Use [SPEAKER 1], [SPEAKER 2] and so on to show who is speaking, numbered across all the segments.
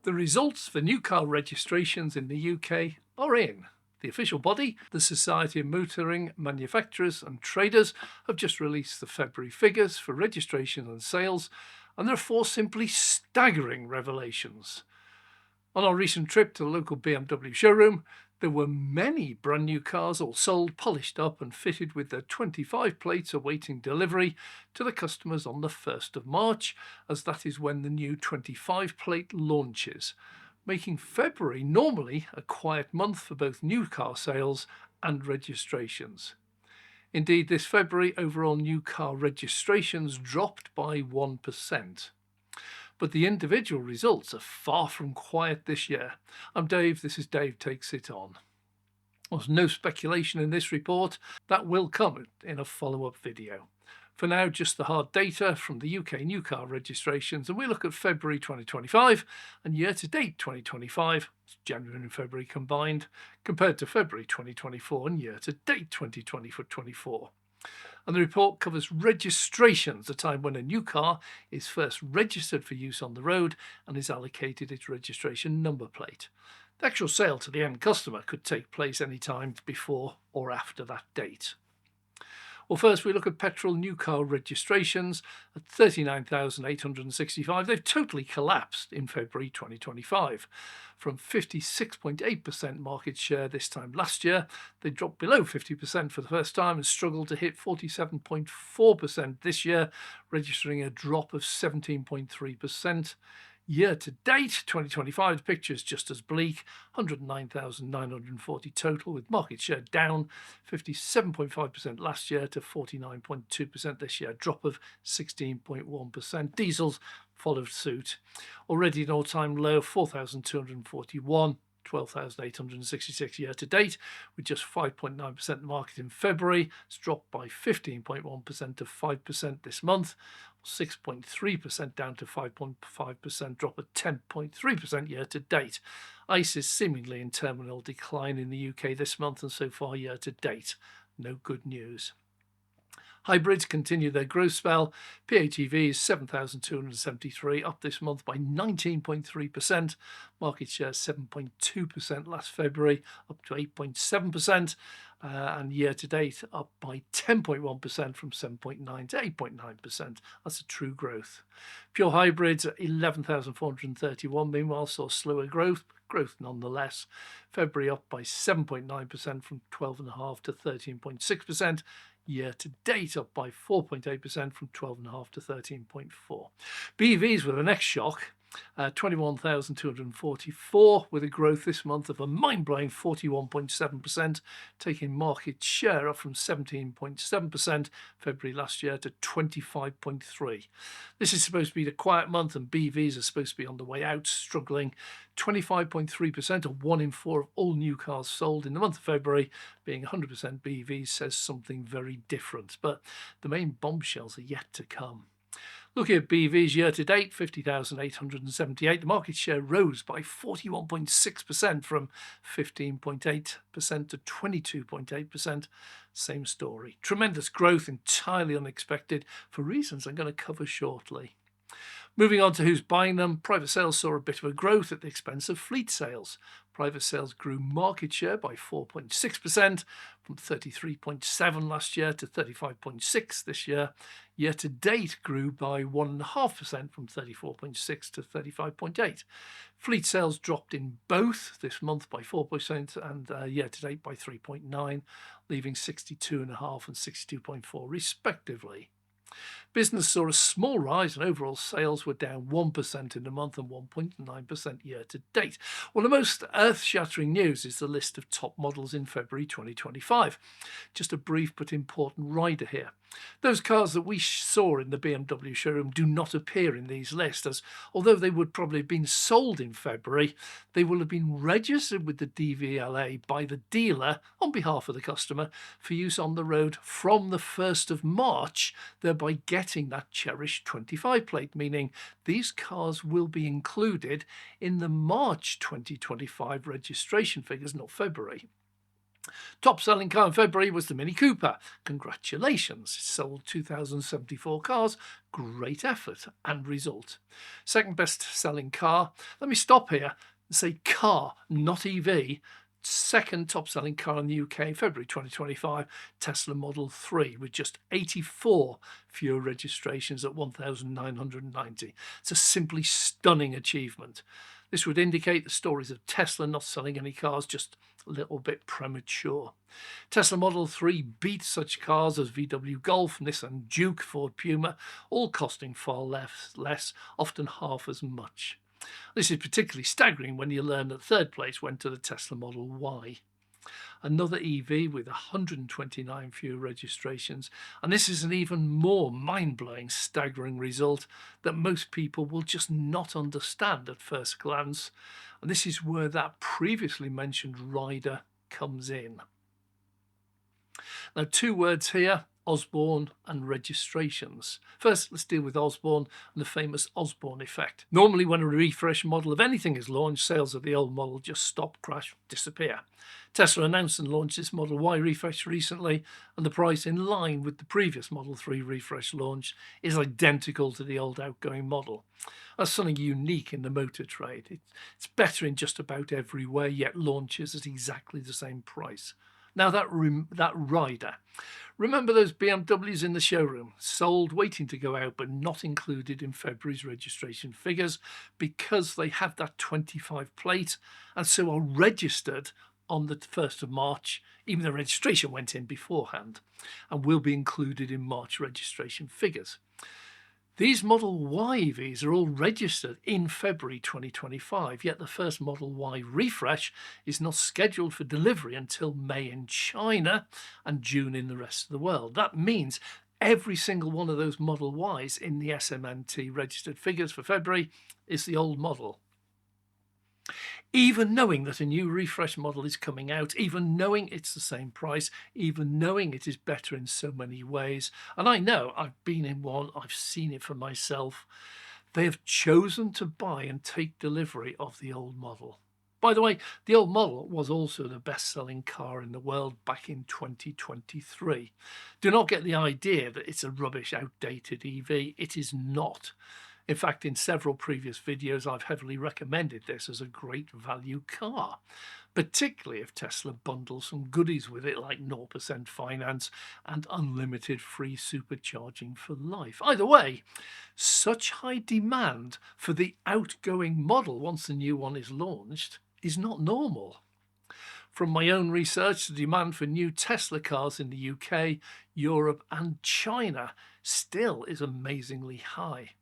[SPEAKER 1] The results for new car registrations in the UK are in. The official body, the Society of Motoring Manufacturers and Traders, have just released the February figures for registration and sales, and there are four simply staggering revelations. On our recent trip to the local BMW showroom, there were many brand new cars all sold, polished up and fitted with their 25 plates awaiting delivery to the customers on the 1st of March, as that is when the new 25 plate launches, making February normally a quiet month for both new car sales and registrations. Indeed, this February overall new car registrations dropped by 1%. But the individual results are far from quiet this year. I'm Dave, this is Dave Takes It On. There's no speculation in this report, that will come in a follow-up video. For now, just the hard data from the UK new car registrations, and we look at February 2025 and year-to-date 2025, January and February combined, compared to February 2024 and year-to-date 2024. And the report covers registrations, the time when a new car is first registered for use on the road and is allocated its registration number plate. The actual sale to the end customer could take place any time before or after that date. Well, first we look at Petrol new car registrations at 39,865. They've totally collapsed in February 2025. From 56.8% market share this time last year, they dropped below 50% for the first time and struggled to hit 47.4% this year, registering a drop of 17.3%. Year to date, 2025, the picture is just as bleak, 109,940 total, with market share down 57.5% last year to 49.2% this year, drop of 16.1%. Diesels followed suit, already an all-time low of 4,241. 12,866 year to date, with just 5.9% market in February. It's dropped by 15.1% to 5% this month, 6.3% down to 5.5%, drop of 10.3% year to date. ICE is seemingly in terminal decline in the UK this month and so far year to date. No good news. Hybrids continue their growth spell. PHEV is 7,273, up this month by 19.3%. Market share 7.2% last February, up to 8.7%. And year to date, up by 10.1% from 7.9 to 8.9%. That's a true growth. Pure hybrids at 11,431, meanwhile, saw slower growth nonetheless. February up by 7.9% from 12.5 to 13.6%. Year to date up by 4.8% from 12.5 to 13.4. BEVs were the next shock. 21,244 with a growth this month of a mind-blowing 41.7%, taking market share up from 17.7% February last year to 25.3%. This is supposed to be the quiet month and BEVs are supposed to be on the way out, struggling. 25.3% or 1 in 4 of all new cars sold in the month of February being 100% BEVs says something very different, but the main bombshells are yet to come. Looking at BEVs year to date, 50,878. The market share rose by 41.6% from 15.8% to 22.8%. Same story. Tremendous growth, entirely unexpected for reasons I'm going to cover shortly. Moving on to who's buying them, private sales saw a bit of a growth at the expense of fleet sales. Private sales grew market share by 4.6% from 33.7 last year to 35.6 this year. Year to date grew by 1.5% from 34.6 to 35.8. Fleet sales dropped in both this month by 4% and year to date by 3.9, leaving 62.5 and 62.4 respectively. Business saw a small rise and overall sales were down 1% in the month and 1.9% year to date. Well, the most earth-shattering news is the list of top models in February 2025. Just a brief but important rider here. Those cars that we saw in the BMW showroom do not appear in these lists, as although they would probably have been sold in February, they will have been registered with the DVLA by the dealer on behalf of the customer for use on the road from the 1st of March, thereby getting that cherished 25 plate, meaning these cars will be included in the March 2025 registration figures, not February. Top selling car in February was the Mini Cooper. Congratulations, it sold 2,074 cars. Great effort and result. Second best selling car. Let me stop here and say car, not EV. Second top selling car in the UK in February 2025, Tesla Model 3, with just 84 fewer registrations at 1,990. It's a simply stunning achievement. This would indicate the stories of Tesla not selling any cars just a little bit premature. Tesla Model 3 beat such cars as VW Golf, Nissan Juke, Ford Puma, all costing far less, often half as much. This is particularly staggering when you learn that third place went to the Tesla Model Y. Another EV with 129 fewer registrations, and this is an even more mind-blowing, staggering result that most people will just not understand at first glance, and this is where that previously mentioned rider comes in. Now, two words here: Osborne and registrations. First, let's deal with Osborne and the famous Osborne effect. Normally, when a refresh model of anything is launched, sales of the old model just stop, crash, disappear. Tesla announced and launched its Model Y refresh recently, and the price, in line with the previous Model 3 refresh launch, is identical to the old outgoing model. That's something unique in the motor trade. It's better in just about every way, yet launches at exactly the same price. Now that rider, remember those BMWs in the showroom, sold waiting to go out but not included in February's registration figures because they have that 25 plate and so are registered on the 1st of March, even though registration went in beforehand, and will be included in March registration figures. These Model Y EVs are all registered in February 2025, yet the first Model Y refresh is not scheduled for delivery until May in China and June in the rest of the world. That means every single one of those Model Ys in the SMMT registered figures for February is the old model. Even knowing that a new refresh model is coming out, even knowing it's the same price, even knowing it is better in so many ways, and I know I've been in one, I've seen it for myself, they have chosen to buy and take delivery of the old model. By the way, the old model was also the best-selling car in the world back in 2023. Do not get the idea that it's a rubbish, outdated EV. It is not. In fact, in several previous videos, I've heavily recommended this as a great value car, particularly if Tesla bundles some goodies with it like 0% finance and unlimited free supercharging for life. Either way, such high demand for the outgoing model once the new one is launched is not normal. From my own research, the demand for new Tesla cars in the UK, Europe and China still is amazingly high.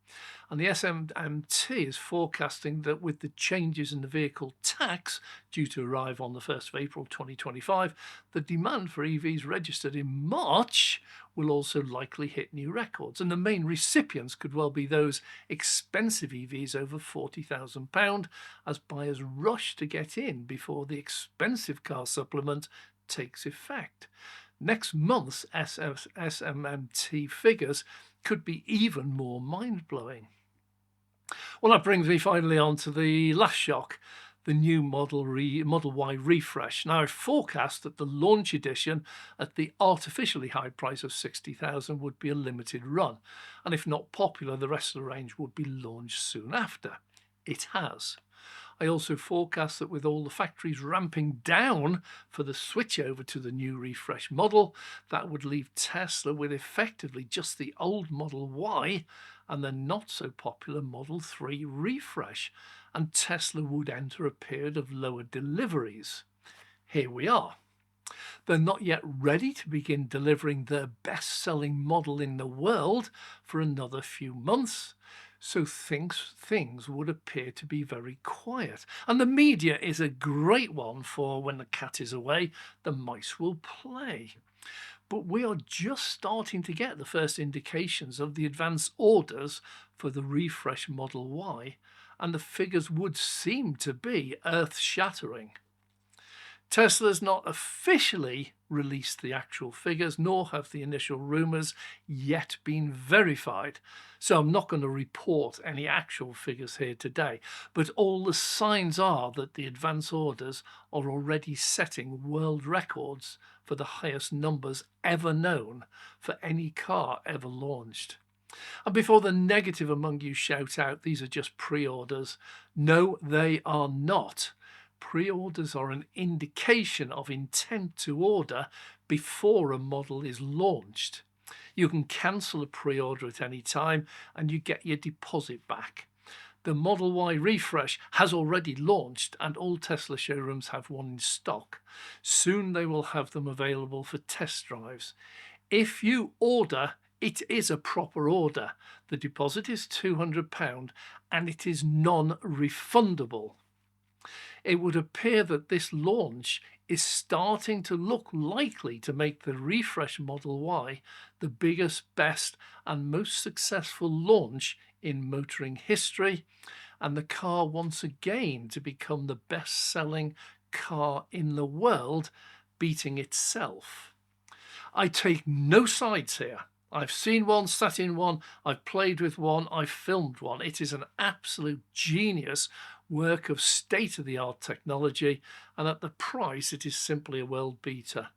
[SPEAKER 1] And the SMMT is forecasting that with the changes in the vehicle tax due to arrive on the 1st of April 2025, the demand for EVs registered in March will also likely hit new records. And the main recipients could well be those expensive EVs over £40,000 as buyers rush to get in before the expensive car supplement takes effect. Next month's SMMT figures could be even more mind-blowing. Well, that brings me finally on to the last shock, the new Model Y refresh. Now, I forecast that the launch edition at the artificially high price of $60,000 would be a limited run, and if not popular, the rest of the range would be launched soon after. It has. I also forecast that with all the factories ramping down for the switch over to the new refresh model, that would leave Tesla with effectively just the old Model Y and the not so popular Model 3 refresh, and Tesla would enter a period of lower deliveries. Here we are. They're not yet ready to begin delivering their best-selling model in the world for another few months, so things would appear to be very quiet. And the media is a great one for when the cat is away, the mice will play. But we are just starting to get the first indications of the advance orders for the refresh Model Y, and the figures would seem to be earth-shattering. Tesla's not officially released the actual figures, nor have the initial rumours yet been verified. So I'm not going to report any actual figures here today, but all the signs are that the advance orders are already setting world records for the highest numbers ever known for any car ever launched. And before the negative among you shout out, these are just pre-orders. No, they are not. Pre-orders are an indication of intent to order before a model is launched. You can cancel a pre-order at any time and you get your deposit back. The Model Y refresh has already launched and all Tesla showrooms have one in stock. Soon they will have them available for test drives. If you order, it is a proper order. The deposit is £200 and it is non-refundable. It would appear that this launch is starting to look likely to make the refresh Model Y the biggest, best and most successful launch in motoring history, and the car once again to become the best-selling car in the world, beating itself. I take no sides here. I've seen one, sat in one, I've played with one, I've filmed one. It is an absolute genius work of state-of-the-art technology, and at the price it is simply a world beater.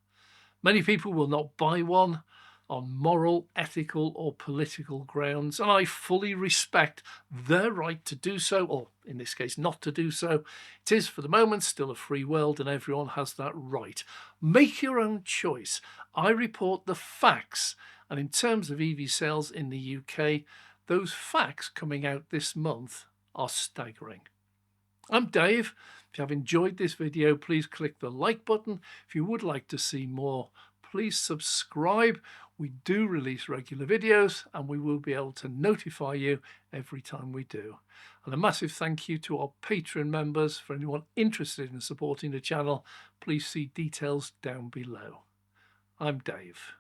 [SPEAKER 1] Many people will not buy one on moral, ethical or political grounds, and I fully respect their right to do so, or in this case not to do so. It is for the moment still a free world and everyone has that right. Make your own choice. I report the facts, and in terms of EV sales in the UK, those facts coming out this month are staggering. I'm Dave. If you have enjoyed this video, please click the like button. If you would like to see more, please subscribe. We do release regular videos and we will be able to notify you every time we do. And a massive thank you to our Patreon members. For anyone interested in supporting the channel, please see details down below. I'm Dave.